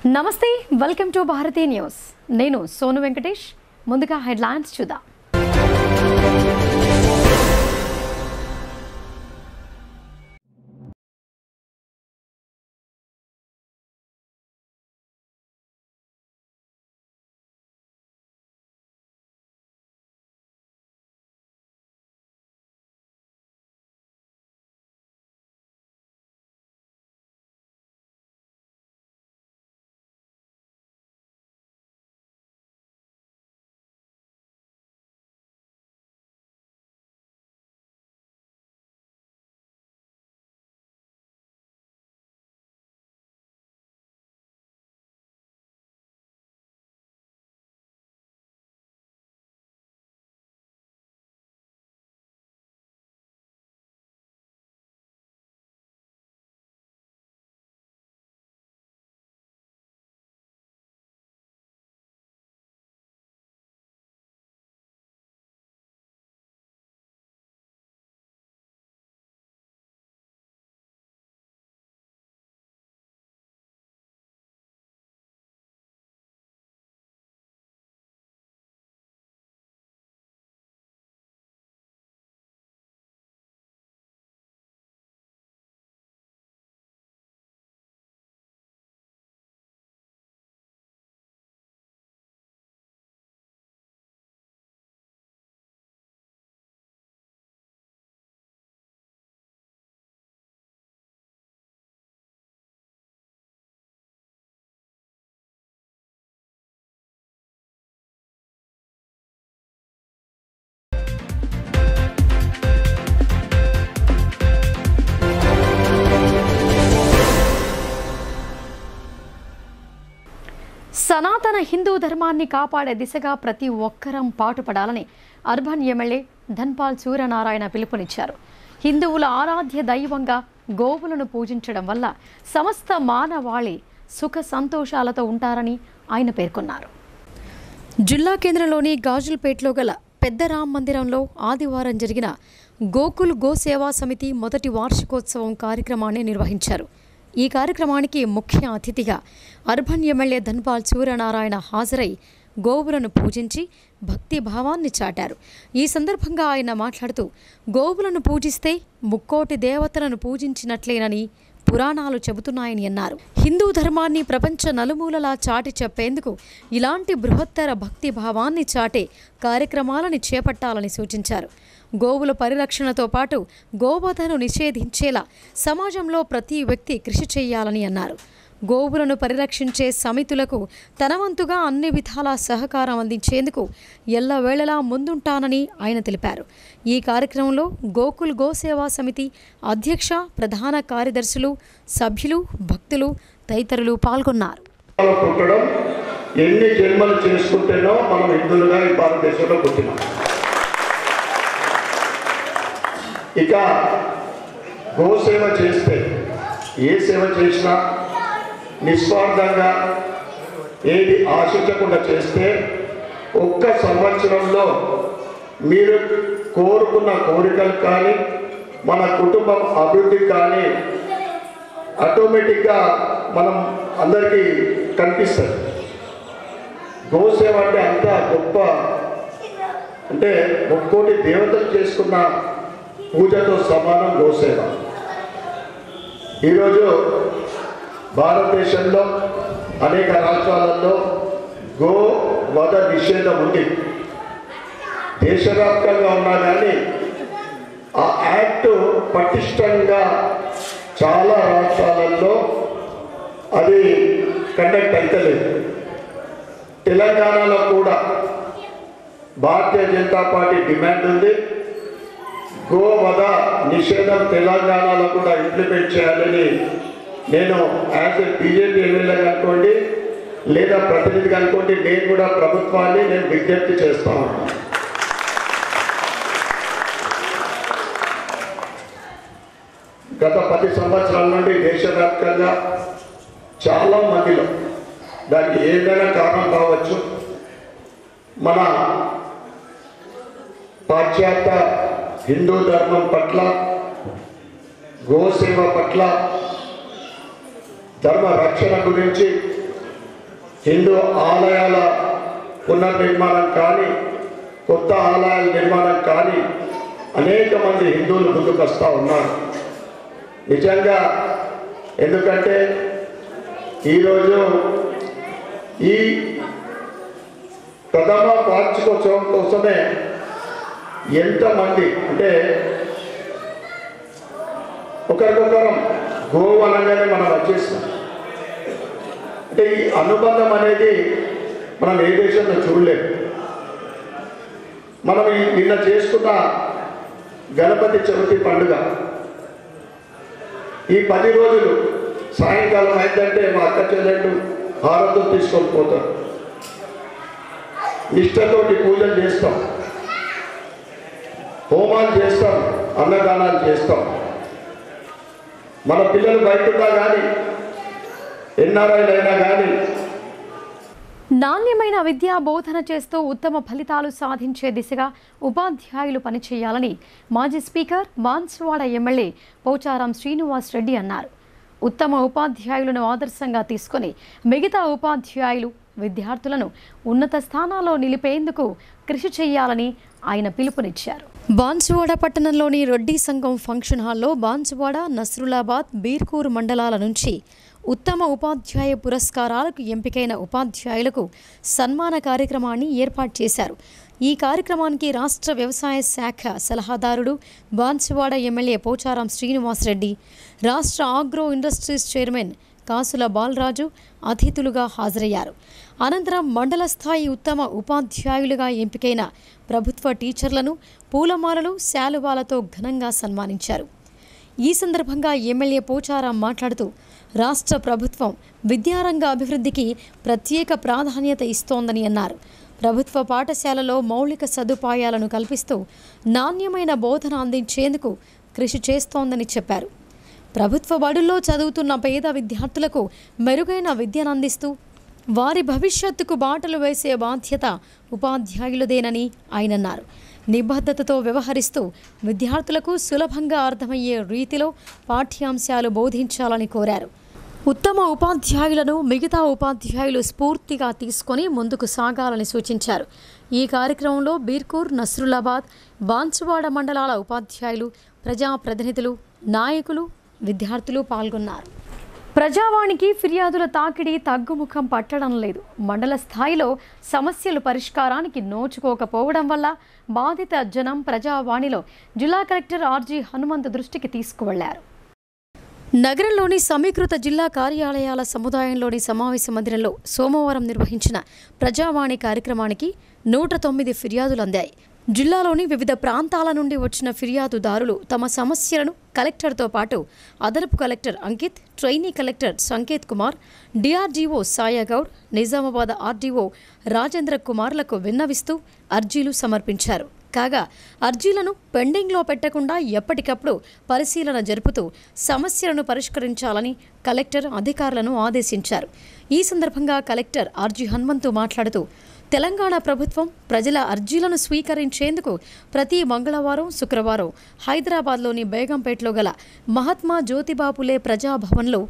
నమస్తే, welcome to Bharati news. నేను సోను వెంకటేష్. ముందుగా హెడ్లైన్స్ చూద్దాం. సనాతన హిందూ ధర్మాన్ని కాపాడే దిశగా ప్రతి ఒక్కరం పాటుపడాలని అర్బన్ ఎమ్మెల్యే ధన్పాల్ సూర్యనారాయణ పిలుపునిచ్చారు. హిందువుల ఆరాధ్య దైవంగా గోవులను పూజించడం వల్ల సమస్త మానవాళి సుఖ సంతోషాలతో ఉంటారని ఆయన పేర్కొన్నారు. జిల్లా కేంద్రంలోని గాజుల్పేటలో గల పెద్ద రామ్ మందిరంలో ఆదివారం జరిగిన గోకుల్ గోసేవా సమితి మొదటి వార్షికోత్సవం కార్యక్రమాన్ని నిర్వహించారు. ఈ కార్యక్రమానికి ముఖ్య అతిథిగా అర్బన్ ఎమ్మెల్యే ధన్పాల్ సూర్యనారాయణ హాజరై గోవులను పూజించి భక్తి భావాన్ని చాటారు. ఈ సందర్భంగా ఆయన మాట్లాడుతూ, గోవులను పూజిస్తే ముక్కోటి దేవతలను పూజించినట్లేనని పురాణాలు చెబుతున్నాయని అన్నారు. హిందూ ధర్మాన్ని ప్రపంచ నలుమూలలా చాటి చెప్పేందుకు ఇలాంటి బృహత్తర భక్తి భావాన్ని చాటే కార్యక్రమాలను చేపట్టాలని సూచించారు. గోవుల పరిరక్షణతో పాటు గోవధను నిషేధించేలా సమాజంలో ప్రతి వ్యక్తి కృషి చేయాలని అన్నారు. గోవులను పరిరక్షించే సమితులకు తనవంతుగా అన్ని విధాలా సహకారం అందించేందుకు ఎల్లవేళలా ముందుంటానని ఆయన తెలిపారు. ఈ కార్యక్రమంలో గోకుల్ గోసేవా సమితి అధ్యక్ష, ప్రధాన కార్యదర్శులు, సభ్యులు, భక్తులు తదితరులు పాల్గొన్నారు. ఎన్ని జన్మలు చేసుకుంటేనో మనం హిందువులుగా ఈ భారతదేశంలో పుట్టినాం. ఇక గోసేవ చేస్తే, ఏ సేవ చేసినా నిస్వార్థంగా ఏది ఆశించకుండా చేస్తే ఒక్క సంవత్సరంలో మీరు కోరుకున్న కోరికలు కానీ మన కుటుంబం అభివృద్ధి కానీ ఆటోమేటిక్గా మనం అందరికీ కనిపిస్తుంది. గోసేవ అంటే అంత గొప్ప, అంటే ముక్కోటి దేవతలు చేసుకున్న పూజతో సమానం గోసేవ. ఈరోజు భారతదేశంలో అనేక రాష్ట్రాలలో గో వధ నిషేధం ఉంది. దేశవ్యాప్తంగా ఉన్నా కానీ ఆ యాక్ట్ పటిష్టంగా చాలా రాష్ట్రాలలో అది కండక్ట్ అవుతలేదు. తెలంగాణలో కూడా భారతీయ జనతా పార్టీ డిమాండ్ ఉంది, గోవధ నిషేధం తెలంగాణలో కూడా ఇంప్లిమెంట్ చేయాలని. నేను యాజ్ ఏ బీజేపీ ఎమ్మెల్యేగా అనుకోండి లేదా ప్రతినిధిగా అనుకోండి, నేను కూడా ప్రభుత్వాన్ని నేను విజ్ఞప్తి చేస్తాను. గత 10 సంవత్సరాల నుండి దేశవ్యాప్తంగా చాలా మందిలో, దానికి ఏదైనా కారణం కావచ్చు, మన పాశ్చాత్య హిందూ ధర్మం పట్ల, గోసేవ పట్ల, ధర్మ రక్షణ గురించి హిందూ ఆలయాల పునర్నిర్మాణం కానీ, కొత్త ఆలయాల నిర్మాణం కానీ అనేక మంది హిందువులు ముందుకు వస్తూ ఉన్నారు. నిజంగా ఎందుకంటే ఈరోజు ఈ ప్రథమ వార్షికోత్సవం కోసమే ఎంతమంది అంటే ఒకరికొకరం గోవు అనగానే మనం వచ్చేస్తాం. అంటే ఈ అనుబంధం అనేది మనం ఏ దేశంలో చూడలేము. మనం నిన్న చేసుకున్న గణపతి చవితి పండుగ ఈ 10 రోజులు సాయంకాలం అయిందంటే మా అక్క చెల్లెళ్ళు హారతులు తీసుకొని పోతారు. నిష్టతోటి పూజలు చేస్తాం, హోమాలు చేస్తాం, అన్నదానాలు చేస్తాం. మన పిల్లలు బయటన్నా కానీ ఎన్ఆర్ఐలు అయినా కానీ నాణ్యమైన విద్యా బోధన చేస్తూ ఉత్తమ ఫలితాలు సాధించే దిశగా ఉపాధ్యాయులు పనిచేయాలని మాజీ స్పీకర్ బాన్సువాడ ఎమ్మెల్యే పోచారం శ్రీనివాస్ రెడ్డి అన్నారు. ఉత్తమ ఉపాధ్యాయులను ఆదర్శంగా తీసుకొని మిగతా ఉపాధ్యాయులు విద్యార్థులను ఉన్నత స్థానాల్లో నిలిపేందుకు కృషి చేయాలని ఆయన పిలుపునిచ్చారు. బాన్సువాడ పట్టణంలోని రెడ్డి సంఘం ఫంక్షన్ హాల్లో బాన్సువాడ, నస్రులాబాద్, బీర్కూర్ మండలాల నుంచి ఉత్తమ ఉపాధ్యాయ పురస్కారాలకు ఎంపికైన ఉపాధ్యాయులకు సన్మాన కార్యక్రమాన్ని ఏర్పాటు చేశారు. ఈ కార్యక్రమానికి రాష్ట్ర వ్యవసాయ శాఖ సలహాదారుడు బాన్సువాడ ఎమ్మెల్యే పోచారం శ్రీనివాస్ రెడ్డి, రాష్ట్ర ఆగ్రో ఇండస్ట్రీస్ చైర్మన్ కాసుల బాలరాజు అతిథులుగా హాజరయ్యారు. అనంతరం మండల స్థాయి ఉత్తమ ఉపాధ్యాయులుగా ఎంపికైన ప్రభుత్వ టీచర్లను పూలమాలలు, శాలువాలతో ఘనంగా సన్మానించారు. ఈ సందర్భంగా ఎమ్మెల్యే పోచారం మాట్లాడుతూ రాష్ట్ర ప్రభుత్వం విద్యారంగ అభివృద్ధికి ప్రత్యేక ప్రాధాన్యత ఇస్తోందని అన్నారు. ప్రభుత్వ పాఠశాలలో మౌలిక సదుపాయాలను కల్పిస్తూ నాణ్యమైన బోధన అందించేందుకు కృషి చేస్తోందని చెప్పారు. ప్రభుత్వ బడుల్లో చదువుతున్న పేద విద్యార్థులకు మెరుగైన విద్యను అందిస్తూ వారి భవిష్యత్తుకు బాటలు వేసే బాధ్యత ఉపాధ్యాయులదేనని ఆయన అన్నారు. నిబద్ధతతో వ్యవహరిస్తూ విద్యార్థులకు సులభంగా అర్థమయ్యే రీతిలో పాఠ్యాంశాలు బోధించాలని కోరారు. ఉత్తమ ఉపాధ్యాయులను మిగతా ఉపాధ్యాయులు స్ఫూర్తిగా తీసుకొని ముందుకు సాగాలని సూచించారు. ఈ కార్యక్రమంలో బీర్కూర్, నస్రులాబాద్, బాన్సువాడ మండలాల ఉపాధ్యాయులు, ప్రజాప్రతినిధులు, నాయకులు, విద్యార్థులు పాల్గొన్నారు. ప్రజావాణికి ఫిర్యాదుల తాకిడి తగ్గుముఖం పట్టడం లేదు. మండల స్థాయిలో సమస్యలు పరిష్కారానికి నోచుకోకపోవడం వల్ల బాధిత జనం ప్రజావాణిలో జిల్లా కలెక్టర్ ఆర్జీ హనుమంత్ దృష్టికి తీసుకువెళ్లారు. నగరంలోని సమీకృత జిల్లా కార్యాలయాల సముదాయంలోని సమావేశ మందిరంలో సోమవారం నిర్వహించిన ప్రజావాణి కార్యక్రమానికి 109 ఫిర్యాదులు అందాయి. జిల్లాలోని వివిధ ప్రాంతాల నుండి వచ్చిన ఫిర్యాదుదారులు తమ సమస్యలను కలెక్టర్తో పాటు అదనపు collector Ankit, trainee collector Sanket Kumar, DRDO Sayagoud, Nizamabad RDO Rajendra కుమార్లకు విన్నవిస్తూ అర్జీలు సమర్పించారు. కాగా అర్జీలను పెండింగ్లో పెట్టకుండా ఎప్పటికప్పుడు పరిశీలన జరుపుతూ సమస్యలను పరిష్కరించాలని కలెక్టర్ అధికారులను ఆదేశించారు. ఈ సందర్భంగా కలెక్టర్ ఆర్జీ హనుమంతు మాట్లాడుతూ తెలంగాణ ప్రభుత్వం ప్రజల అర్జీలను స్వీకరించేందుకు ప్రతి మంగళవారం, శుక్రవారం హైదరాబాద్లోని బేగంపేటలో గల మహాత్మా జ్యోతిబాపులే ప్రజాభవన్లో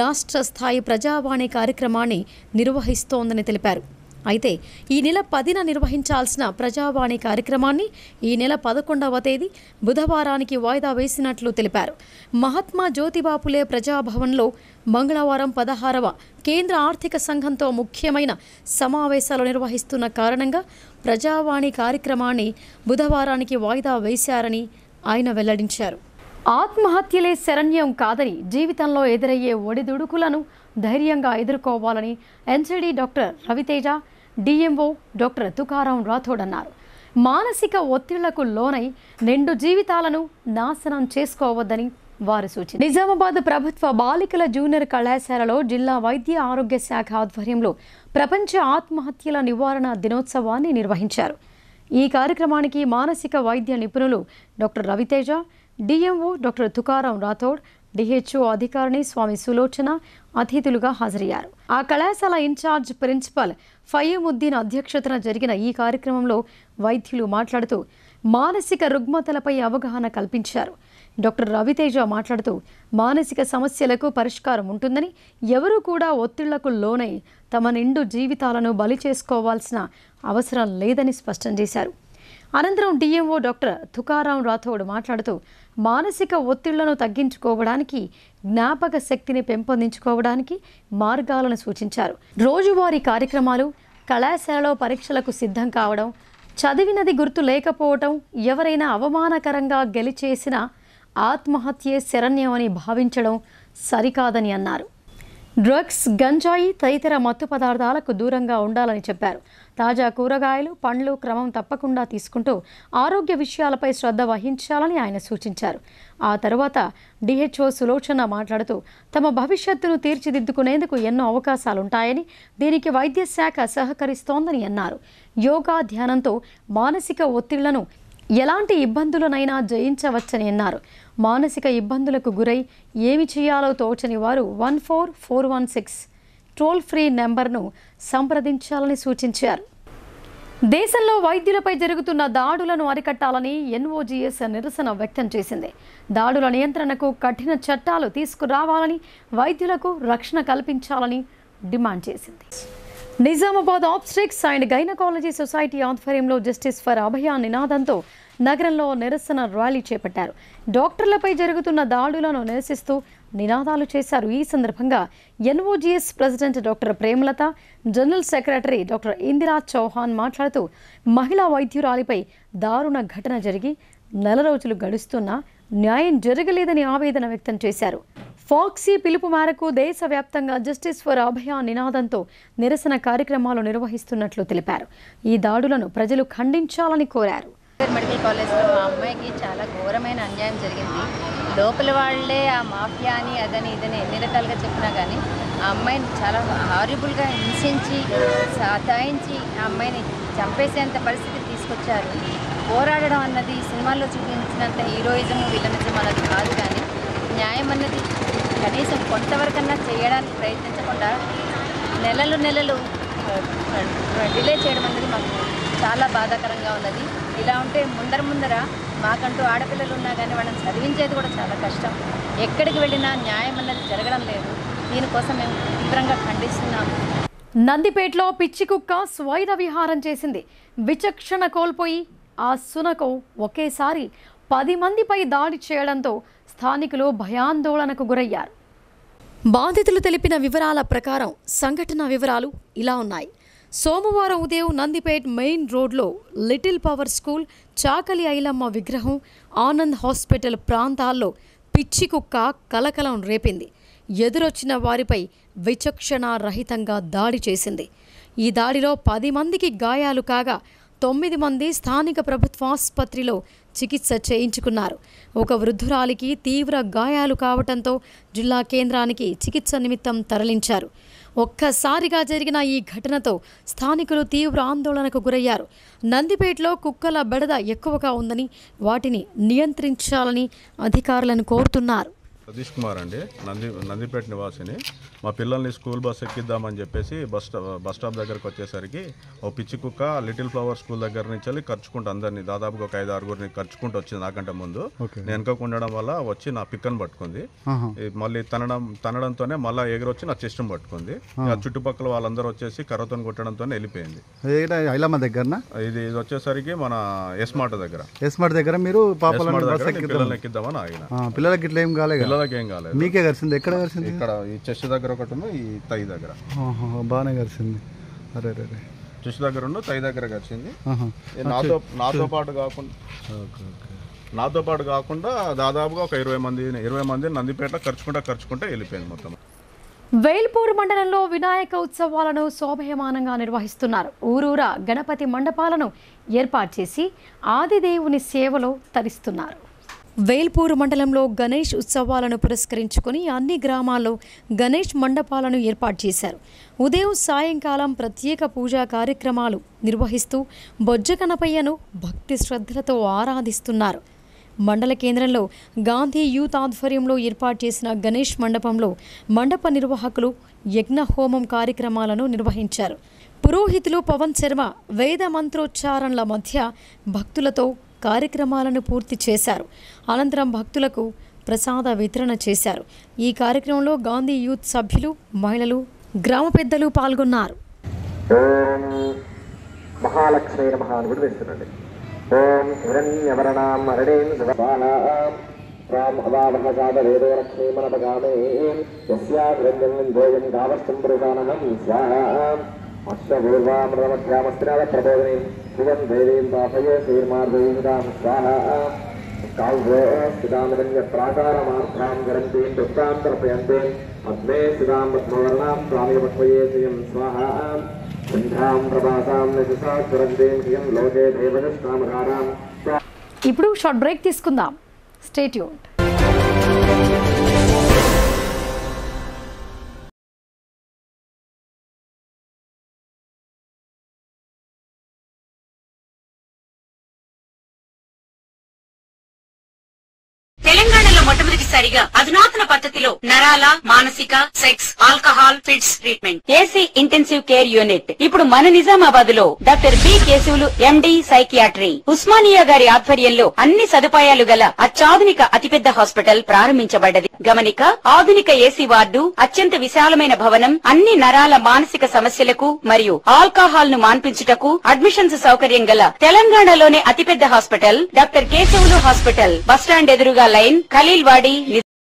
రాష్ట్ర స్థాయి ప్రజావాణి కార్యక్రమాన్ని నిర్వహిస్తోందని తెలిపారు. అయితే ఈ నెల 10న నిర్వహించాల్సిన ప్రజావాణి కార్యక్రమాన్ని ఈ నెల 11వ తేదీ బుధవారానికి వాయిదా వేసినట్లు తెలిపారు. మహాత్మా జ్యోతిబాపులే ప్రజాభవన్లో మంగళవారం 16వ కేంద్ర ఆర్థిక సంఘంతో ముఖ్యమైన సమావేశాలు నిర్వహిస్తున్న కారణంగా ప్రజావాణి కార్యక్రమాన్ని బుధవారానికి వాయిదా వేశారని ఆయన వెల్లడించారు. ఆత్మహత్యలే శరణ్యం కాదని, జీవితంలో ఎదురయ్యే ఒడిదుడుకులను ధైర్యంగా ఎదుర్కోవాలని NCD doctor Raviteja, DMO doctor Tukaram Rathod అన్నారు. మానసిక ఒత్తిళ్లకు లోనై నిండు జీవితాలను నాశనం చేసుకోవద్దని వారు సూచించారు. నిజామాబాద్ ప్రభుత్వ బాలికల జూనియర్ కళాశాలలో జిల్లా వైద్య ఆరోగ్య శాఖ ఆధ్వర్యంలో ప్రపంచ ఆత్మహత్యల నివారణ దినోత్సవాన్ని నిర్వహించారు. ఈ కార్యక్రమానికి మానసిక వైద్య నిపుణులు doctor Raviteja, DMO doctor Tukaram Rathod, DHO అధికారిని స్వామి సులోచన అతిథులుగా హాజరయ్యారు. ఆ కళాశాల ఇన్ఛార్జ్ ప్రిన్సిపల్ ఫయీముద్దీన్ అధ్యక్షతన జరిగిన ఈ కార్యక్రమంలో వైద్యులు మాట్లాడుతూ మానసిక రుగ్మతలపై అవగాహన కల్పించారు. డాక్టర్ రవితేజ మాట్లాడుతూ మానసిక సమస్యలకు పరిష్కారం ఉంటుందని, ఎవరూ కూడా ఒత్తిళ్లకు లోనై తమ నిండు జీవితాలను బలి చేసుకోవాల్సిన అవసరం లేదని స్పష్టం చేశారు. అనంతరం డిఎంఓ డాక్టర్ తుకారాం రాథోడ్ మాట్లాడుతూ మానసిక ఒత్తిళ్లను తగ్గించుకోవడానికి, జ్ఞాపక శక్తిని పెంపొందించుకోవడానికి మార్గాలను సూచించారు. రోజువారీ కార్యక్రమాలు, కళాశాలలో పరీక్షలకు సిద్ధం కావడం, చదివినది గుర్తు లేకపోవటం, ఎవరైనా అవమానకరంగా గెలిచేసిన ఆత్మహత్యే శరణ్యమని భావించడం సరికాదని అన్నారు. డ్రగ్స్, గంజాయి తదితర మత్తు పదార్థాలకు దూరంగా ఉండాలని చెప్పారు. తాజా కూరగాయలు, పండ్లు క్రమం తప్పకుండా తీసుకుంటూ ఆరోగ్య విషయాలపై శ్రద్ధ వహించాలని ఆయన సూచించారు. ఆ తర్వాత డిహెచ్ఓ సులోచన మాట్లాడుతూ తమ భవిష్యత్తును తీర్చిదిద్దుకునేందుకు ఎన్నో అవకాశాలుంటాయని, దీనికి వైద్య శాఖ సహకరిస్తోందని అన్నారు. యోగా, ధ్యానంతో మానసిక ఒత్తిళ్లను, ఎలాంటి ఇబ్బందులనైనా జయించవచ్చని అన్నారు. మానసిక ఇబ్బందులకు గురై ఏమి చేయాలో తోచని వారు 14416 టోల్ ఫ్రీ నెంబర్ను సంప్రదించాలని సూచించారు. దేశంలో వైద్యులపై జరుగుతున్న దాడులను అరికట్టాలని ఎన్ఓజీఎస్ నిరసన వ్యక్తం చేసింది. దాడుల నియంత్రణకు కఠిన చట్టాలు తీసుకురావాలని, వైద్యులకు రక్షణ కల్పించాలని డిమాండ్ చేసింది. Nizamabad obstetrics and gynaecology society ఆధ్వర్యంలో జస్టిస్ ఫర్ అభయ నినాదంతో నగరంలో నిరసన ర్యాలీ చేపట్టారు. డాక్టర్లపై జరుగుతున్న దాడులను నిరసిస్తూ నినాదాలు చేశారు. ఈ సందర్భంగా NOGS president doctor Premalatha, general secretary doctor Indira Chauhan మాట్లాడుతూ మహిళా వైద్యురాలిపై దారుణ ఘటన జరిగి నెల రోజులు గడుస్తున్నా న్యాయం జరగలేదని ఆవేదన వ్యక్తం చేశారు. ఫాక్సీ పిలుపు మేరకు దేశవ్యాప్తంగా జస్టిస్ ఫర్ అభయ నినాదంతో నిరసన కార్యక్రమాలు నిర్వహిస్తున్నట్లు తెలిపారు. ఈ దాడులను ప్రజలు ఖండించాలని కోరారు. మెడికల్ కాలేజ్లో ఆ అమ్మాయికి చాలా ఘోరమైన అన్యాయం జరిగింది. లోపల వాళ్ళే ఆ మాఫియా అని అదని ఇదని ఎన్ని రకాలుగా చెప్పినా కానీ ఆ అమ్మాయిని చాలా హారిబుల్గా హింసించి, సతాయించి ఆ అమ్మాయిని చంపేసేంత పరిస్థితి తీసుకొచ్చారు. పోరాడడం అన్నది సినిమాల్లో చూపించినంత హీరోయిజం, విలనిజం అన్నది కాదు. కానీ న్యాయం అన్నది కనీసం కొంతవరకన్నా చేయడానికి ప్రయత్నించకుండా నెలలు డిలే చేయడం అనేది మాకు చాలా బాధాకరంగా ఉన్నది. ఇలా ఉంటే ముందర మాకంటూ ఆడపిల్లలు ఉన్నా కానీ వాళ్ళని చదివించేది కూడా చాలా కష్టం. ఎక్కడికి వెళ్ళినా న్యాయం అన్నది జరగడం లేదు. దీనికోసం మేము తీవ్రంగా ఖండిస్తున్నాము. నందిపేటలో పిచ్చి కుక్క స్వైర విహారం చేసింది. విచక్షణ కోల్పోయి ఆ శునకం ఒకేసారి 10 మందిపై దాడి చేయడంతో స్థానికులు భయాందోళనకు గురయ్యారు. బాధితులు తెలిపిన వివరాల ప్రకారం సంఘటన వివరాలు ఇలా ఉన్నాయి. సోమవారం ఉదయం నందిపేట్ మెయిన్ రోడ్లో లిటిల్ పవర్ స్కూల్, చాకలి ఐలమ్మ విగ్రహం, ఆనంద్ హాస్పిటల్ ప్రాంతాల్లో పిచ్చి కుక్క కలకలం రేపింది. ఎదురొచ్చిన వారిపై విచక్షణ రహితంగా దాడి చేసింది. ఈ దాడిలో 10 మందికి గాయాలు కాగా 9 మంది స్థానిక ప్రభుత్వ ఆసుపత్రిలో చికిత్స చేయించుకున్నారు. ఒక వృద్ధురాలికి తీవ్ర గాయాలు కావడంతో జిల్లా కేంద్రానికి చికిత్స నిమిత్తం తరలించారు. ఒక్కసారిగా జరిగిన ఈ ఘటనతో స్థానికులు తీవ్ర ఆందోళనకు గురయ్యారు. నందిపేటలో కుక్కల బెడద ఎక్కువగా ఉందని, వాటిని నియంత్రించాలని అధికారులను కోరుతున్నారు. సతీష్ కుమార్ అండి, నందిపేట నివాసిని. మా పిల్లల్ని స్కూల్ బస్ ఎక్కిద్దామని చెప్పేసి బస్ స్టాప్ దగ్గరకు వచ్చేసరికి ఓ పిచ్చి కుక్క లిటిల్ ఫ్లవర్ స్కూల్ దగ్గర నుంచి వెళ్ళి ఖర్చుకుంటూ అందరినీ దాదాపుగా ఒక 5-6 ఖర్చుకుంటూ వచ్చింది. నాకంటే ముందు నేను వెనక ఉండడం వల్ల వచ్చి నా పిక్కను పట్టుకుంది. మళ్ళీ తనడంతోనే మళ్ళీ ఎగురొచ్చి నా చెస్ట్ని పట్టుకుంది. చుట్టుపక్కల వాళ్ళందరూ వచ్చేసి కర్రతో కొట్టడంతో వెళ్ళిపోయింది. ఇది వచ్చేసరికి మన ఎస్మార్ట్ దగ్గర మీరు పిల్లల్ని ఎక్కిద్దామని ఆగిన. పిల్లలకి ఇట్లా ఏం కాలేదు? ఏం కాలేదు. మీకే కలిసింది? ఎక్కడ కలిసింది? ఇక్కడ ఈ చెస్ట్ దగ్గర ఒకటి ఉంది, ఈ తై దగ్గర బాగానే కలిసింది. అరే చెస్ట్ దగ్గర ఉన్న తై దగ్గర కలిసింది. నాతో పాటు కాకుండా దాదాపుగా ఒక 20 మంది నందిపేట ఖర్చుకుంటే వెళ్ళిపోయింది మొత్తం. వేల్పూర్ మండలంలో వినాయక ఉత్సవాలను శోభయమానంగా నిర్వహిస్తున్నారు. ఊరూరా గణపతి మండపాలను ఏర్పాటు చేసి ఆదిదేవుని సేవలో తరిస్తున్నారు. వేల్పూర్ మండలంలో గణేష్ ఉత్సవాలను పురస్కరించుకుని అన్ని గ్రామాల్లో గణేష్ మండపాలను ఏర్పాటు చేశారు. ఉదయం సాయంకాలం ప్రత్యేక పూజా కార్యక్రమాలు నిర్వహిస్తూ బొజ్జ గణపయ్యను భక్తి శ్రద్ధలతో ఆరాధిస్తున్నారు. మండల కేంద్రంలో గాంధీ యూత్ ఆధ్వర్యంలో ఏర్పాటు చేసిన గణేష్ మండపంలో మండప నిర్వాహకులు యజ్ఞ హోమం కార్యక్రమాలను నిర్వహించారు. పురోహితులు పవన్ శర్మ వేద మంత్రోచ్చారణల మధ్య భక్తులతో కార్యక్రమాలను పూర్తి చేశారు. అనంతరం భక్తులకు ప్రసాద వితరణ చేశారు. ఈ కార్యక్రమంలో గాంధీ యూత్ సభ్యులు, మహిళలు, గ్రామ పెద్దలు పాల్గొన్నారు. మహాలక్ష్మీ నమః అని కూడా వేస్తున్నాండి. ఓం హిరణ్యవర్ణాం అరణేం శివబాలాం రామ్ అవావహసాద వేదో లక్ష్మీ మనపగామే యస్యా హిరణ్యం భోజం గావస్థం పురుషానహం స్వాహాం అశ్వపూర్వామృతమధ్యామస్త్రాల ప్రబోధనీం శ్రియం దేవీం వాపయే శ్రీర్మార్గీందాం స్వాహాం కావ్యో స్థితామిరంజ ప్రాకారమార్థాం గరంతీం వృత్తాం తర్పయంతే పద్మే స్థితాం పద్మవర్ణాం స్వామి పక్వయే శ్రియం స్వాహాం ఇప్పుడు షార్ట్ బ్రేక్ తీసుకుందాం. Stay tuned. తెలంగాణలో మొట్టమొదటిసారిగా అధునాతన పద్ధతిలో నరాల, మానసిక, sex, alcohol, fits treatment, AC intensive care unit ఇప్పుడు మన నిజామాబాద్ లో doctor B Keshavulu MD psychiatry Osmania గారి ఆధ్వర్యంలో అన్ని సదుపాయాలు గల అత్యాధునిక అతిపెద్ద హాస్పిటల్ ప్రారంభించబడ్డది. గమనిక, ఆధునిక ఏసీ వార్డు, అత్యంత విశాలమైన భవనం, అన్ని నరాల మానసిక సమస్యలకు మరియు ఆల్కహాల్ ను మాన్పించుటకు అడ్మిషన్స్ సౌకర్యం గల తెలంగాణలోనే అతిపెద్ద hospital doctor Keshavulu hospital, bus stand ఎదురుగా లైన్, ఖలీల్వాడి.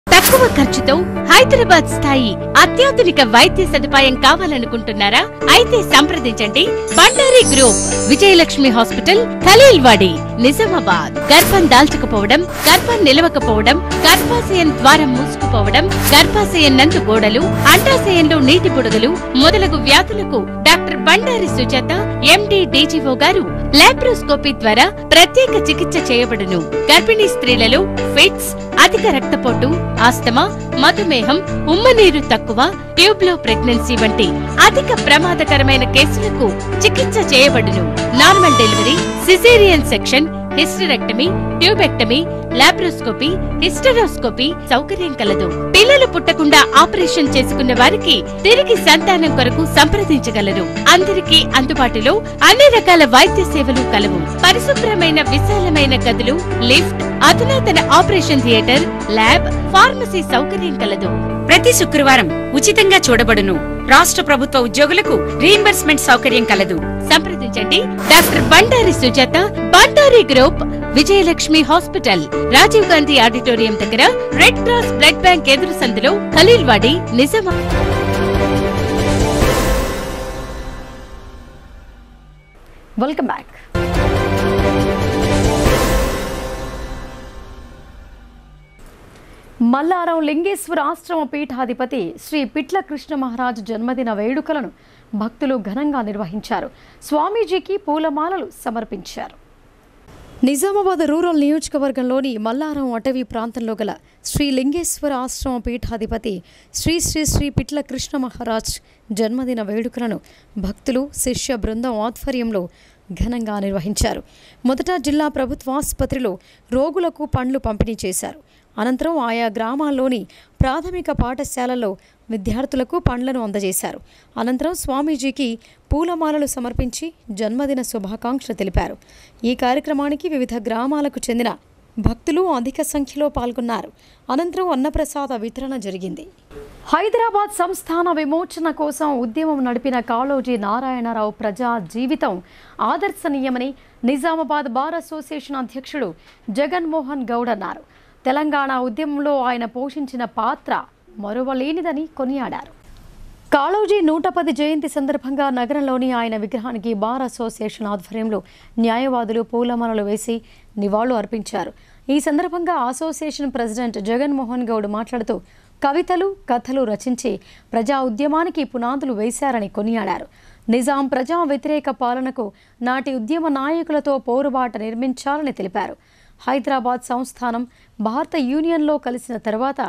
తక్కువ ఖర్చుతో హైదరాబాద్ స్థాయి అత్యాధునిక వైద్య సదుపాయం కావాలనుకుంటున్నారా? అయితే సంప్రదించండి బండారి గ్రూప్, విజయలక్ష్మి హాస్పిటల్, ఖలీల్వాడి, నిజామాబాద్. గర్భం దాల్చకపోవడం, గర్భం నిలవకపోవడం, గర్భాశయం ద్వారం మూసుకుపోవడం, గర్భాశయం నందు గోడలు, అండాశయంలో నీటి బుడగలు మొదలగు వ్యాధులకు డాక్టర్ బండారి సుజాత ఎండి డీజీఓ గారు లాప్రోస్కోపీ ద్వారా ప్రత్యేక చికిత్స చేయబడును. గర్భిణీ స్త్రీలలో ఫిట్స్, అధిక రక్తపోటు, ఆస్తమా, మధుమేహం, ఉమ్మనీరు తక్కువ, ట్యూబ్లో ప్రెగ్నెన్సీ వంటి అధిక ప్రమాదకరమైన కేసులకు చికిత్స చేయబడును. Normal delivery, caesarean section, hysterectomy, tubectomy, laparoscopy, hysteroscopy సౌకర్యం కలదు. పిల్లలు పుట్టకుండా ఆపరేషన్ చేసుకున్న వారికి తిరిగి సంతానం కొరకు సంప్రదించగలరు. అందరికీ అందుబాటులో అన్ని రకాల వైద్య సేవలు కలవు. పరిశుభ్రమైన విశాలమైన గదులు, లిఫ్ట్, అధునాతన ఆపరేషన్ థియేటర్, ల్యాబ్, ఫార్మసీ సౌకర్యం కలదు. ప్రతి శుక్రవారం ఉచితంగా చూడబడును. రాష్ట్ర ప్రభుత్వ ఉద్యోగులకు రీయింబర్స్మెంట్ సౌకర్యం కలదు. సంప్రదించండి doctor Bandari Sujatha, Bandari group, Vijayalakshmi hospital, Rajiv Gandhi auditorium దగ్గర, రెడ్ క్రాస్ బ్లడ్ బ్యాంక్ ఎదురు సందులో, ఖలీల్వాడి, నిజామాబాద్. Welcome back. మల్లారం లింగేశ్వర ఆశ్రమ పీఠాధిపతి శ్రీ పిట్ల కృష్ణ మహారాజ్ జన్మదిన వేడుకలను భక్తులు ఘనంగా నిర్వహించారు. స్వామీజీకి పూలమాలలు సమర్పించారు. నిజామాబాద్ రూరల్ నియోజకవర్గంలోని మల్లారం అటవీ ప్రాంతంలో గల శ్రీ లింగేశ్వర ఆశ్రమ పీఠాధిపతి శ్రీ శ్రీ శ్రీ పిట్ల కృష్ణ మహారాజ్ జన్మదిన వేడుకలను భక్తులు, శిష్య బృందం ఆధ్వర్యంలో ఘనంగా నిర్వహించారు. మొదట జిల్లా ప్రభుత్వ ఆసుపత్రిలో రోగులకు పండ్లు పంపిణీ చేశారు. అనంతరం ఆయా గ్రామాల్లోని ప్రాథమిక పాఠశాలల్లో విద్యార్థులకు పండ్లను అందజేశారు. అనంతరం స్వామీజీకి పూలమాలలు సమర్పించి జన్మదిన శుభాకాంక్షలు తెలిపారు. ఈ కార్యక్రమానికి వివిధ గ్రామాలకు చెందిన భక్తులు అధిక సంఖ్యలో పాల్గొన్నారు. అనంతరం అన్నప్రసాద వితరణ జరిగింది. హైదరాబాద్ సంస్థాన విమోచన కోసం ఉద్యమం నడిపిన కాళోజీ నారాయణరావు ప్రజా జీవితం ఆదర్శనీయమని నిజామాబాద్ బార్ అసోసియేషన్ అధ్యక్షుడు జగన్మోహన్ గౌడ్ అన్నారు. తెలంగాణ ఉద్యమంలో ఆయన పోషించిన పాత్ర మరువలేనిదని కొనియాడారు. కాళోజీ 110 జయంతి సందర్భంగా నగరంలోని ఆయన విగ్రహానికి బార్ అసోసియేషన్ ఆధ్వర్యంలో న్యాయవాదులు పూలమాలలు వేసి నివాళులు అర్పించారు. ఈ సందర్భంగా అసోసియేషన్ ప్రెసిడెంట్ జగన్మోహన్ గౌడ్ మాట్లాడుతూ కవితలు, కథలు రచించి ప్రజా ఉద్యమానికి పునాదులు వేశారని కొనియాడారు. నిజాం ప్రజా వ్యతిరేక పాలనకు నాటి ఉద్యమ నాయకులతో పోరుబాట నిర్మించాలని తెలిపారు. హైదరాబాద్ సంస్థానం భారత యూనియన్లో కలిసిన తర్వాత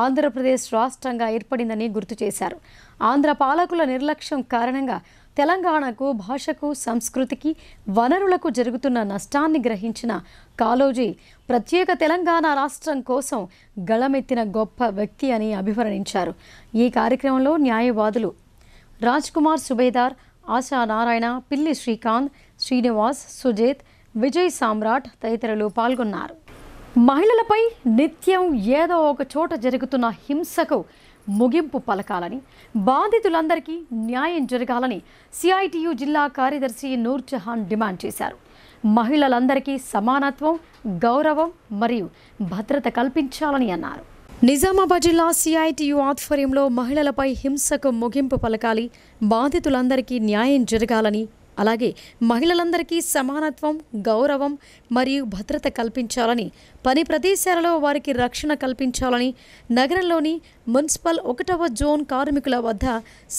ఆంధ్రప్రదేశ్ రాష్ట్రంగా ఏర్పడిందని గుర్తు చేశారు. ఆంధ్ర పాలకుల నిర్లక్ష్యం కారణంగా తెలంగాణకు, భాషకు, సంస్కృతికి, వనరులకు జరుగుతున్న నష్టాన్ని గ్రహించిన కాళోజీ ప్రత్యేక తెలంగాణ రాష్ట్రం కోసం గళమెత్తిన గొప్ప వ్యక్తి అని అభివర్ణించారు. ఈ కార్యక్రమంలో న్యాయవాదులు రాజ్ కుమార్ సుబేదార్, ఆశా నారాయణ, పిల్లి శ్రీకాంత్, శ్రీనివాస్, సుజేత్, విజయ్ సామ్రాట్ తదితరులు పాల్గొన్నారు. మహిళలపై నిత్యం ఏదో ఒక చోట జరుగుతున్న హింసకు ముగింపు పలకాలని, బాధితులందరికీ న్యాయం జరగాలని సిఐటియు జిల్లా కార్యదర్శి నూర్జహాన్ డిమాండ్ చేశారు. మహిళలందరికీ సమానత్వం, గౌరవం మరియు భద్రత కల్పించాలని అన్నారు. నిజామాబాద్ జిల్లా సిఐటియు ఆధ్వర్యంలో మహిళలపై హింసకు ముగింపు పలకాలి, బాధితులందరికీ న్యాయం జరగాలని, అలాగే మహిళలందరికీ సమానత్వం, గౌరవం మరియు భద్రత కల్పించాలని, పని ప్రదేశాలలో వారికి రక్షణ కల్పించాలని నగరంలోని మున్సిపల్ 1వ జోన్ కార్మికుల వద్ద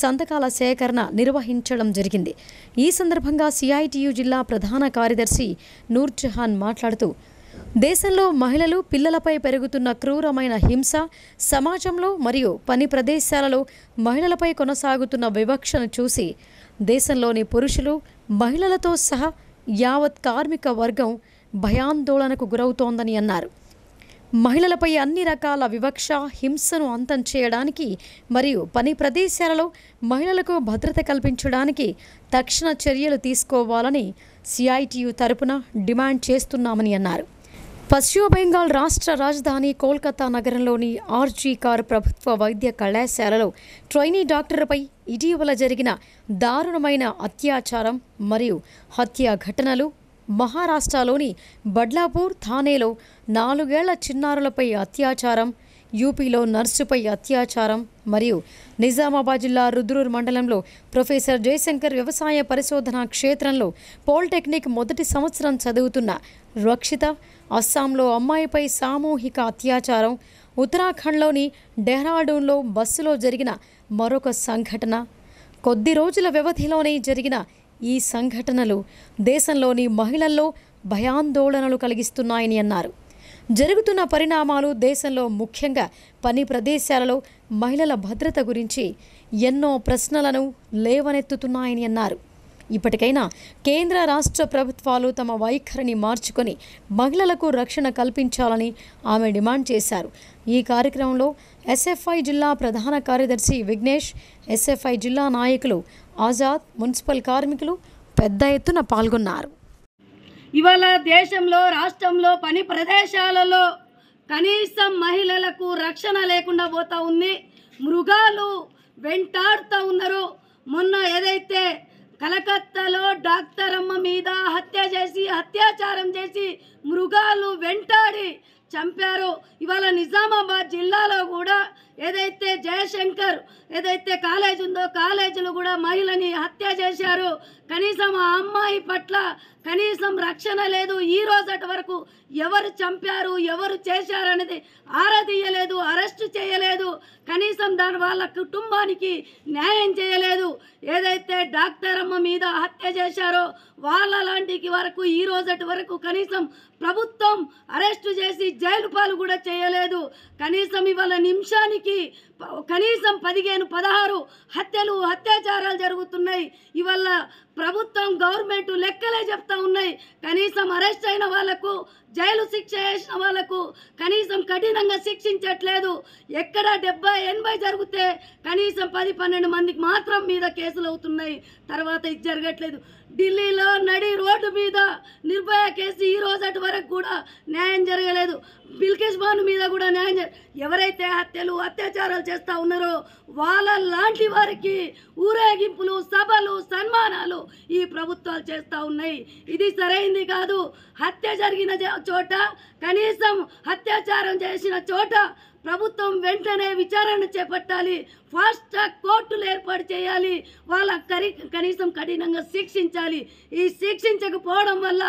సంతకాల సేకరణ నిర్వహించడం జరిగింది. ఈ సందర్భంగా సిఐటియు జిల్లా ప్రధాన కార్యదర్శి నూర్జహాన్ మాట్లాడుతూ, దేశంలో మహిళలు, పిల్లలపై పెరుగుతున్న క్రూరమైన హింస, సమాజంలో మరియు పని ప్రదేశాలలో మహిళలపై కొనసాగుతున్న వివక్షను చూసి దేశంలోని పురుషులు, మహిళలతో సహా యావత్ కార్మిక వర్గం భయాందోళనకు గురవుతోందని అన్నారు. మహిళలపై అన్ని రకాల వివక్ష, హింసను అంతం చేయడానికి మరియు పని ప్రదేశాలలో మహిళలకు భద్రత కల్పించడానికి తక్షణ చర్యలు తీసుకోవాలని సిఐటియు తరపున డిమాండ్ చేస్తున్నామని అన్నారు. పశ్చిమ బెంగాల్ రాష్ట్ర రాజధాని కోల్కతా నగరంలోని ఆర్జీ కార్ ప్రభుత్వ వైద్య కళాశాలలో ట్రైనీ డాక్టర్పై ఇటీవల జరిగిన దారుణమైన అత్యాచారం మరియు హత్య ఘటనలు, మహారాష్ట్రలోని బడ్లాపూర్, థానేలో 4 ఏళ్ల చిన్నారులపై అత్యాచారం, యూపీలో నర్సుపై అత్యాచారం మరియు నిజామాబాద్ జిల్లా రుద్రూర్ మండలంలో ప్రొఫెసర్ జయశంకర్ వ్యవసాయ పరిశోధనా క్షేత్రంలో పాలిటెక్నిక్ మొదటి సంవత్సరం చదువుతున్న రక్షిత, అస్సాంలో అమ్మాయిపై సామూహిక అత్యాచారం, ఉత్తరాఖండ్లోని డెహ్రాడూన్లో బస్సులో జరిగిన మరొక సంఘటన, కొద్ది రోజుల వ్యవధిలోనే జరిగిన ఈ సంఘటనలు దేశంలోని మహిళల్లో భయాందోళనలు కలిగిస్తున్నాయని అన్నారు. జరుగుతున్న పరిణామాలు దేశంలో ముఖ్యంగా పని ప్రదేశాలలో మహిళల భద్రత గురించి ఎన్నో ప్రశ్నలను లేవనెత్తుతున్నాయని అన్నారు. ఇప్పటికైనా కేంద్ర, రాష్ట్ర ప్రభుత్వాలు తమ వైఖరిని మార్చుకొని మహిళలకు రక్షణ కల్పించాలని ఆమె డిమాండ్ చేశారు. ఈ కార్యక్రమంలో ఎస్ఎఫ్ఐ జిల్లా ప్రధాన కార్యదర్శి విఘ్నేష్, ఎస్ఎఫ్ఐ జిల్లా నాయకులు ఆజాద్, మున్సిపల్ కార్మికులు పెద్ద ఎత్తున పాల్గొన్నారు. ఇవాళ దేశంలో, రాష్ట్రంలో పని ప్రదేశాలలో కనీసం మహిళలకు రక్షణ లేకుండా పోతా ఉంది. మృగాలు వెంటాడుతూ ఉన్నారు. మొన్న ఏదైతే కలకత్తాలో డాక్టర్ అమ్మ మీద అత్యాచారం చేసి మృగాలు వెంటాడి చంపారు. ఇవాళ నిజామాబాద్ జిల్లాలో కూడా ఏదైతే జయశంకర్ ఏదైతే కాలేజ్ ఉందో కాలేజీలో కూడా మహిళని హత్య చేశారు. కనీసం ఆ అమ్మాయి పట్ల కనీసం రక్షణ లేదు. ఈ రోజటి వరకు ఎవరు చంపారు, ఎవరు చేశారు అనేది ఆరాధీయలేదు, అరెస్ట్ చేయలేదు. కనీసం దాని వాళ్ళ కుటుంబానికి న్యాయం చేయలేదు. ఏదైతే డాక్టర్ అమ్మ మీద హత్య చేశారో వాళ్ళ లాంటికి వరకు ఈ రోజటి వరకు కనీసం ప్రభుత్వం అరెస్టు చేసి జైలు పాలు కూడా చేయలేదు. కనీసం ఇవాళ నిమిషానికి కనీసం 15-16 హత్యలు, అత్యాచారాలు జరుగుతున్నాయి. ఇవాళ ప్రభుత్వం, గవర్నమెంట్ లెక్కలే చెప్తా ఉన్నాయి. కనీసం అరెస్ట్ అయిన వాళ్లకు, జైలు శిక్ష వేసిన వాళ్లకు కనీసం కఠినంగా శిక్షించట్లేదు. ఎక్కడ 70-80 జరిగితే కనీసం 10-12 మందికి మాత్రం మీద కేసులు అవుతున్నాయి. తర్వాత ఇది జరగట్లేదు. ఢిల్లీలో నడి రోడ్డు మీద నిర్భయ కేసు ఈ రోజటి వరకు కూడా న్యాయం జరగలేదు. బిల్కిస్ బాను మీద కూడా న్యాయం ఎవరైతే హత్యలు, అత్యాచారాలు చేస్తూ ఉన్నారో వాళ్ళ లాంటి వారికి ఊరేగింపులు, సభలు, సన్మానాలు ఈ ప్రభుత్వాలు చేస్తూ ఉన్నాయి. ఇది సరైంది కాదు. హత్య జరిగిన చోట, కనీసం అత్యాచారం చేసిన చోట ప్రభుత్వం వెంటనే విచారణ చేపట్టాలి. ఫాస్ట్ ట్రాక్ కోర్టులు ఏర్పాటు చేయాలి. వాళ్ళ కనీసం కఠినంగా శిక్షించాలి. ఈ శిక్షించకపోవడం వల్ల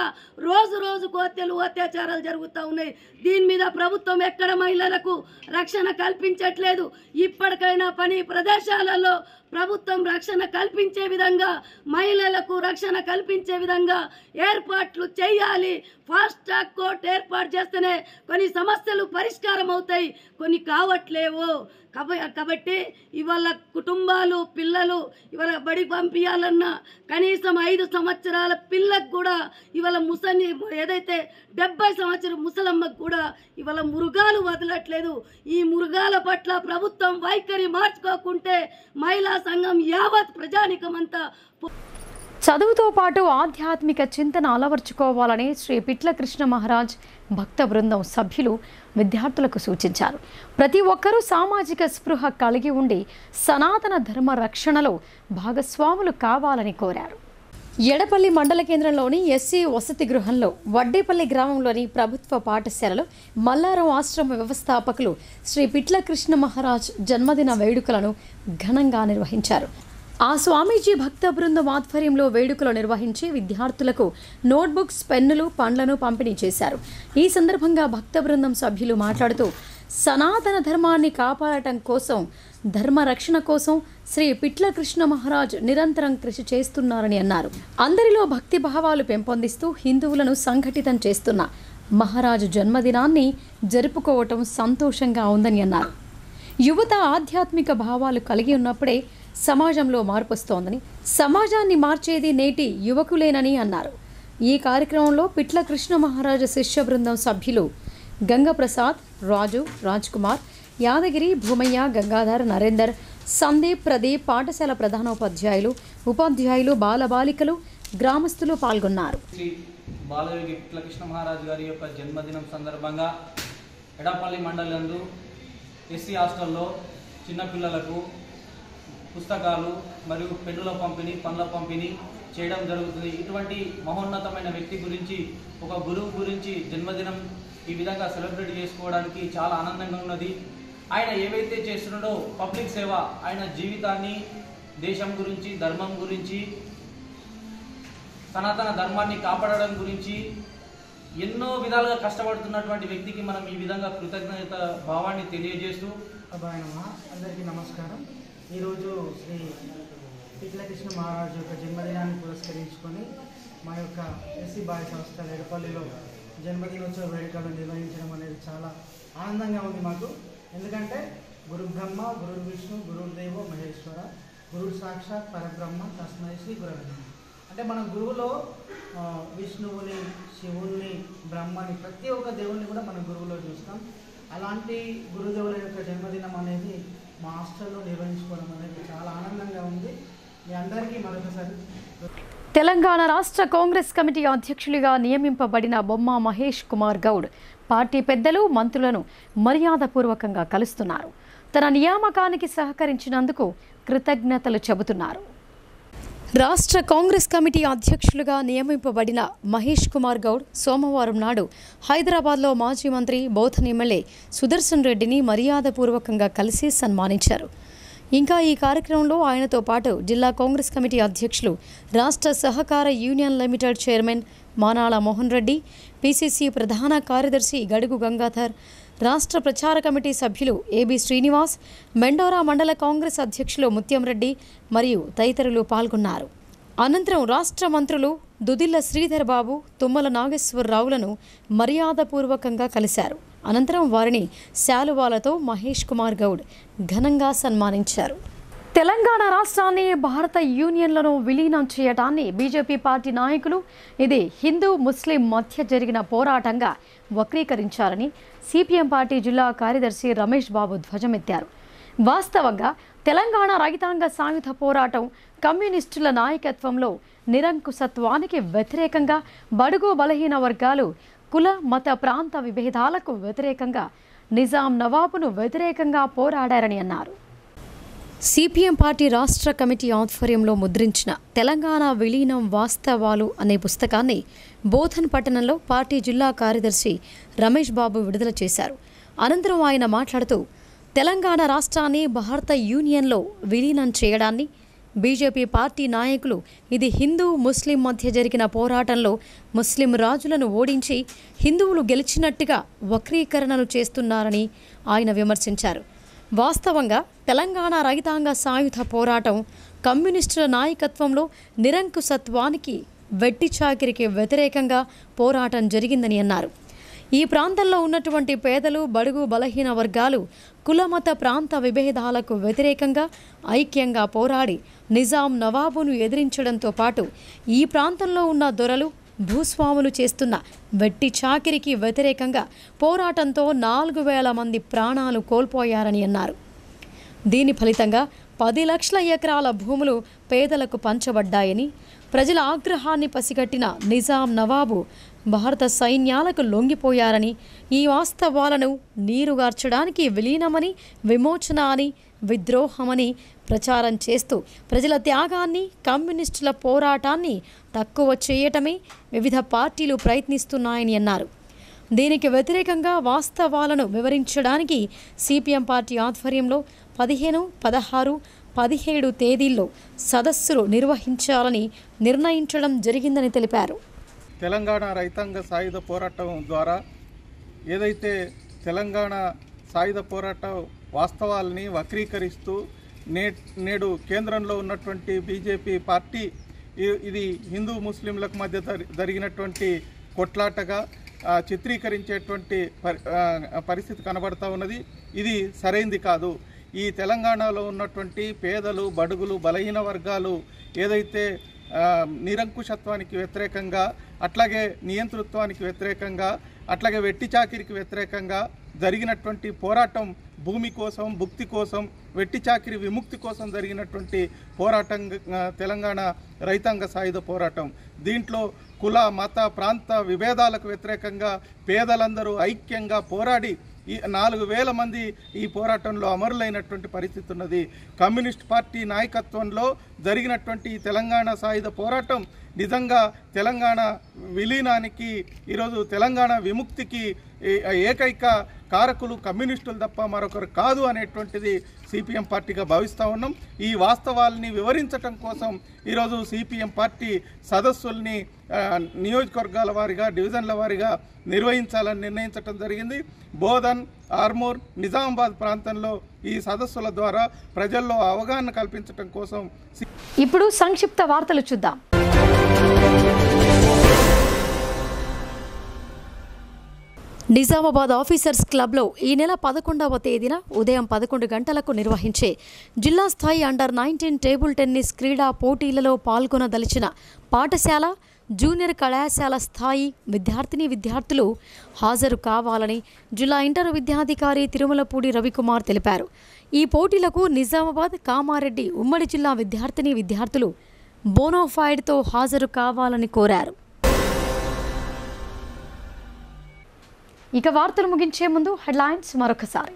రోజు రోజుకు హత్యలు, అత్యాచారాలు జరుగుతూ ఉన్నాయి. దీని మీద ప్రభుత్వం ఎక్కడ మహిళలకు రక్షణ కల్పించట్లేదు. ఇప్పటికైనా పని ప్రదేశాలలో ప్రభుత్వం రక్షణ కల్పించే విధంగా, మహిళలకు రక్షణ కల్పించే విధంగా ఏర్పాట్లు చేయాలి. ఫాస్ట్ ట్రాక్ కోర్టు ఏర్పాటు చేస్తేనే కొన్ని సమస్యలు పరిష్కారం అవుతాయి, కొన్ని కావట్లేవు. కాబట్టి ఇవాళ కుటుంబాలు, పిల్లలు ఇవాళ బడి పంపించాలన్నా కనీసం 5 సంవత్సరాల పిల్లకు కూడా ఇవాళ ఏదైతే 70 సంవత్సరాల ముసలమ్మకు కూడా ఇవాళ మృగాలు వదలట్లేదు. ఈ మృగాల పట్ల ప్రభుత్వం వైఖరి మార్చుకోకుంటే మహిళా సంఘం యావత్ ప్రజానికమంతా చదువుతో పాటు ఆధ్యాత్మిక చింతన అలవర్చుకోవాలని శ్రీ పిట్ల కృష్ణ మహారాజ్ భక్త బృందం సభ్యులు విద్యార్థులకు సూచించారు. ప్రతి ఒక్కరూ సామాజిక స్పృహ కలిగి ఉండి సనాతన ధర్మ రక్షణలో భాగస్వాములు కావాలని కోరారు. ఎడపల్లి మండల కేంద్రంలోని ఎస్సీ వసతి గృహంలో వడ్డేపల్లి గ్రామంలోని ప్రభుత్వ పాఠశాలలో మల్లారం ఆశ్రమ వ్యవస్థాపకులు శ్రీ పిట్ల కృష్ణ మహారాజ్ జన్మదిన వేడుకలను ఘనంగా నిర్వహించారు. ఆ స్వామీజీ భక్త బృందం ఆధ్వర్యంలో వేడుకలు నిర్వహించి విద్యార్థులకు నోట్బుక్స్, పెన్నులు, పండ్లను పంపిణీ చేశారు. ఈ సందర్భంగా భక్త బృందం సభ్యులు మాట్లాడుతూ సనాతన ధర్మాన్ని కాపాడటం కోసం, ధర్మ రక్షణ కోసం శ్రీ పిట్ల కృష్ణ మహారాజ్ నిరంతరం కృషి చేస్తున్నారని అన్నారు. అందరిలో భక్తి భావాలు పెంపొందిస్తూ హిందువులను సంఘటితం చేస్తున్న మహారాజు జన్మదినాన్ని జరుపుకోవటం సంతోషంగా ఉందని అన్నారు. యువత ఆధ్యాత్మిక భావాలు కలిగి ఉన్నప్పుడే సమాజంలో మార్పు వస్తోందని, సమాజాన్ని మార్చేది నేటి యువకులేనని అన్నారు. ఈ కార్యక్రమంలో పిట్ల కృష్ణ మహారాజు శిష్య బృందం సభ్యులు గంగప్రసాద్, రాజు, రాజ్ కుమార్, యాదగిరి, భూమయ్య, గంగాధర్, నరేందర్, సందీప్, ప్రదీప్, పాఠశాల ప్రధానోపాధ్యాయులు, ఉపాధ్యాయులు, బాలబాలికలు, గ్రామస్తులు పాల్గొన్నారు. బాలయోగి పిట్ల కృష్ణ మహారాజు గారి యొక్క జన్మదినం సందర్భంగా ఎడపల్లి మండలందు ఎస్సీ హాస్టల్లో చిన్నపిల్లలకు పుస్తకాలు మరియు పెన్నుల పంపిణీ, పండ్ల పంపిణీ చేయడం జరుగుతుంది. ఇటువంటి మహోన్నతమైన వ్యక్తి గురించి, ఒక గురువు గురించి జన్మదినం ఈ విధంగా సెలబ్రేట్ చేసుకోవడానికి చాలా ఆనందంగా ఉన్నది. ఆయన ఏవైతే చేస్తున్నాడో పబ్లిక్ సేవ, ఆయన జీవితాన్ని దేశం గురించి, ధర్మం గురించి, సనాతన ధర్మాన్ని కాపాడడం గురించి ఎన్నో విధాలుగా కష్టపడుతున్నటువంటి వ్యక్తికి మనం ఈ విధంగా కృతజ్ఞత భావాన్ని తెలియజేస్తూ అందరికీ నమస్కారం. ఈరోజు శ్రీ పిట్ల కృష్ణ మహారాజు యొక్క జన్మదినాన్ని పురస్కరించుకొని మా యొక్క ఎస్సీ బాయ్స్ హాస్టల్ ఎడపల్లిలో జన్మదినోత్సవ వేడుకలు నిర్వహించడం అనేది చాలా ఆనందంగా ఉంది మాకు. ఎందుకంటే గురు బ్రహ్మ, గురు విష్ణు, గురుదేవో మహేశ్వర, గురు సాక్షాత్ పరబ్రహ్మ తస్మై శ్రీ గురవే నమః. అంటే మన గురువులో విష్ణువుని, శివుణ్ణి, బ్రహ్మని, ప్రతి ఒక్క దేవుణ్ణి కూడా మన గురువులో చూస్తాం. అలాంటి గురుదేవుల యొక్క జన్మదినం అనేది మా హాస్టల్లో నిర్వహించుకోవడం అనేది చాలా ఆనందంగా ఉంది. మీ అందరికీ మరొకసారి. తెలంగాణ రాష్ట్ర కాంగ్రెస్ కమిటీ అధ్యక్షులుగా నియమింపబడిన బొమ్మ మహేష్ కుమార్ గౌడ్ పార్టీ పెద్దలు, మంత్రులను మర్యాదపూర్వకంగా కలుస్తున్నారు. తన నియామకానికి సహకరించినందుకు కృతజ్ఞతలు చెబుతున్నారు. రాష్ట్ర కాంగ్రెస్ కమిటీ అధ్యక్షులుగా నియమింపబడిన మహేష్ కుమార్ గౌడ్ సోమవారం నాడు హైదరాబాద్లో మాజీ మంత్రి బోధన్ ఎమ్మెల్యే సుదర్శన్ రెడ్డిని మర్యాదపూర్వకంగా కలిసి సన్మానించారు. ఇంకా ఈ కార్యక్రమంలో ఆయనతో పాటు జిల్లా కాంగ్రెస్ కమిటీ అధ్యక్షులు, రాష్ట్ర సహకార union limited chairman Manala Mohan Reddy, PCC ప్రధాన కార్యదర్శి గడుగు గంగాధర్, రాష్ట్ర ప్రచార కమిటీ సభ్యులు ఏబి శ్రీనివాస్, మెండోరా మండల కాంగ్రెస్ అధ్యక్షులు ముత్యం రెడ్డి మరియు తదితరులు పాల్గొన్నారు. అనంతరం రాష్ట్ర మంత్రులు దుదిల్ల శ్రీధర్ బాబు, తుమ్మల నాగేశ్వరరావులను మర్యాదపూర్వకంగా కలిశారు. అనంతరం వారిని శాలువాలతో మహేష్ కుమార్ గౌడ్ ఘనంగా సన్మానించారు. తెలంగాణ రాష్ట్రాన్ని భారత యూనియన్లను విలీనం చేయడాన్ని బీజేపీ పార్టీ నాయకులు ఇది హిందూ ముస్లిం మధ్య జరిగిన పోరాటంగా వక్రీకరించారని సిపిఎం పార్టీ జిల్లా కార్యదర్శి రమేష్ బాబు ధ్వజమెత్తారు. వాస్తవంగా తెలంగాణ రైతాంగ సాయుధ పోరాటం కమ్యూనిస్టుల నాయకత్వంలో నిరంకుశత్వానికి వ్యతిరేకంగా, బడుగు బలహీన వర్గాలు, కుల మత ప్రాంత విభేదాలకు వ్యతిరేకంగా, నిజాం నవాబును వ్యతిరేకంగా పోరాడారని అన్నారు. సిపిఎం పార్టీ రాష్ట్ర కమిటీ ఆధ్వర్యంలో ముద్రించిన తెలంగాణ విలీనం వాస్తవాలు అనే పుస్తకాన్ని బోధన్ పట్టణంలో పార్టీ జిల్లా కార్యదర్శి రమేష్ బాబు విడుదల చేశారు. అనంతరం ఆయన మాట్లాడుతూ తెలంగాణ రాష్ట్రాన్ని భారత యూనియన్లో విలీనం చేయడాన్ని బీజేపీ పార్టీ నాయకులు ఇది హిందూ ముస్లిం మధ్య జరిగిన పోరాటంలో ముస్లిం రాజులను ఓడించి హిందువులు గెలిచినట్టుగా వక్రీకరణలు చేస్తున్నారని ఆయన విమర్శించారు. వాస్తవంగా తెలంగాణ రైతాంగ సాయుధ పోరాటం కమ్యూనిస్టుల నాయకత్వంలో నిరంకుశత్వానికి, వెట్టి చాకిరికి వ్యతిరేకంగా పోరాటం జరిగిందని అన్నారు. ఈ ప్రాంతంలో ఉన్నటువంటి పేదలు, బడుగు బలహీన వర్గాలు కులమత ప్రాంత విభేదాలకు వ్యతిరేకంగా ఐక్యంగా పోరాడి నిజాం నవాబును ఎదిరించడంతో పాటు ఈ ప్రాంతంలో ఉన్న దొరలు, భూస్వాములు చేస్తున్న వెట్టి చాకిరికి వ్యతిరేకంగా పోరాటంతో 4,000 మంది ప్రాణాలు కోల్పోయారని అన్నారు. దీని ఫలితంగా 10 లక్షల ఎకరాల భూములు పేదలకు పంచబడ్డాయని, ప్రజల ఆగ్రహాన్ని పసిగట్టిన నిజాం నవాబు భారత సైన్యాలకు లొంగిపోయారని, ఈ వాస్తవాలను నీరుగార్చడానికి విలీనమని, విమోచన అని, విద్రోహమని ప్రచారం చేస్తూ ప్రజల త్యాగాన్ని, కమ్యూనిస్టుల పోరాటాన్ని తక్కువ చేయటమే వివిధ పార్టీలు ప్రయత్నిస్తున్నాయని అన్నారు. దీనికి వ్యతిరేకంగా వాస్తవాలను వివరించడానికి సిపిఎం పార్టీ ఆధ్వర్యంలో 15, 16, 17 తేదీల్లో సదస్సులు నిర్వహించాలని నిర్ణయించడం జరిగిందని తెలిపారు. తెలంగాణ రైతాంగ సాయుధ పోరాటం ద్వారా ఏదైతే తెలంగాణ సాయుధ పోరాట వాస్తవాలని వక్రీకరిస్తూ నేడు కేంద్రంలో ఉన్నటువంటి బీజేపీ పార్టీ ఇది హిందూ ముస్లింలకు మధ్య జరిగినటువంటి కొట్లాటగా చిత్రీకరించేటువంటి పరిస్థితి కనబడతా ఉన్నది. ఇది సరైంది కాదు. ఈ తెలంగాణలో ఉన్నటువంటి పేదలు, బడుగులు, బలహీన వర్గాలు ఏదైతే నిరంకుశత్వానికి వ్యతిరేకంగా, అట్లాగే నియంతృత్వానికి వ్యతిరేకంగా, అట్లాగే వెట్టి చాకిరికి వ్యతిరేకంగా జరిగినటువంటి పోరాటం భూమి కోసం, భుక్తి కోసం, వెట్టి చాకిరి విముక్తి కోసం జరిగినటువంటి పోరాటం తెలంగాణ రైతాంగ సాయుధ పోరాటం. దీంట్లో కుల, మత, ప్రాంత విభేదాలకు వ్యతిరేకంగా పేదలందరూ ఐక్యంగా పోరాడి 4,000 మంది ఈ పోరాటంలో అమరులైనటువంటి పరిస్థితి ఉన్నది. కమ్యూనిస్ట్ పార్టీ నాయకత్వంలో జరిగినటువంటి తెలంగాణ సాయుధ పోరాటం నిజంగా తెలంగాణ విలీనానికి, ఈరోజు తెలంగాణ విముక్తికి ఏకైక కారకులు కమ్యూనిస్టులు తప్ప మరొకరు కాదు అనేటువంటిది సిపిఎం పార్టీగా భావిస్తూ ఉన్నాం. ఈ వాస్తవాలని వివరించటం కోసం ఈరోజు సిపిఎం పార్టీ సదస్సుల్ని నియోజకవర్గాల వారీగా, డివిజన్ల వారీగా నిర్వహించాలని నిర్ణయించడం జరిగింది. బోధన్, ఆర్మూర్, నిజామాబాద్ ప్రాంతంలో ఈ సదస్సుల ద్వారా ప్రజల్లో అవగాహన కల్పించడం కోసం. ఇప్పుడు సంక్షిప్త వార్తలు చూద్దాం. నిజామాబాద్ ఆఫీసర్స్ క్లబ్లో ఈ నెల 11వ తేదీన ఉదయం 11 గంటలకు నిర్వహించే జిల్లా స్థాయి అండర్-19 టేబుల్ టెన్నిస్ క్రీడా పోటీలలో పాల్గొనదలిచిన పాఠశాల, జూనియర్ కళాశాల స్థాయి విద్యార్థులు హాజరు కావాలని జిల్లా ఇంటర్ విద్యాధికారి తిరుమలపూడి రవికుమార్ తెలిపారు. ఈ పోటీలకు నిజామాబాద్, కామారెడ్డి ఉమ్మడి జిల్లా విద్యార్థులు బోనాఫైడ్తో హాజరు కావాలని కోరారు. ఇక వార్తలు ముగించే ముందు హెడ్లైన్స్ మరొకసారి.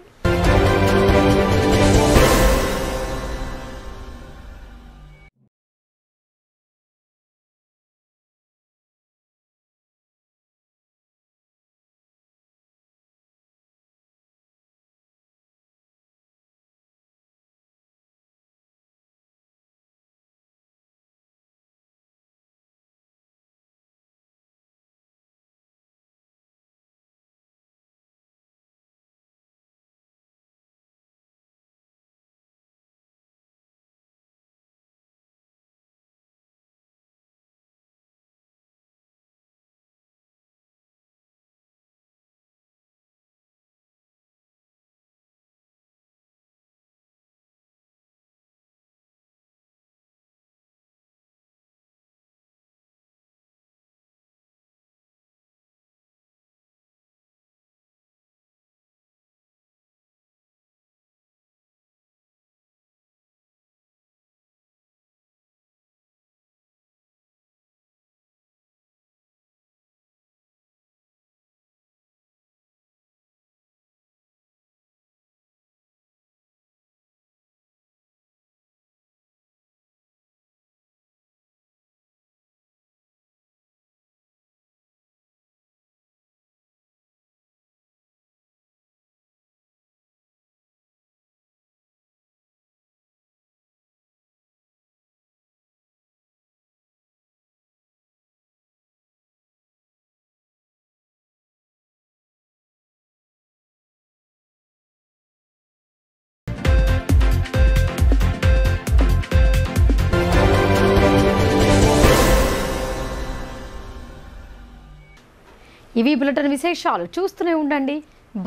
ఇవి బులెటిన్ విశేషాలు. చూస్తూనే ఉండండి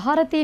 భారతీ.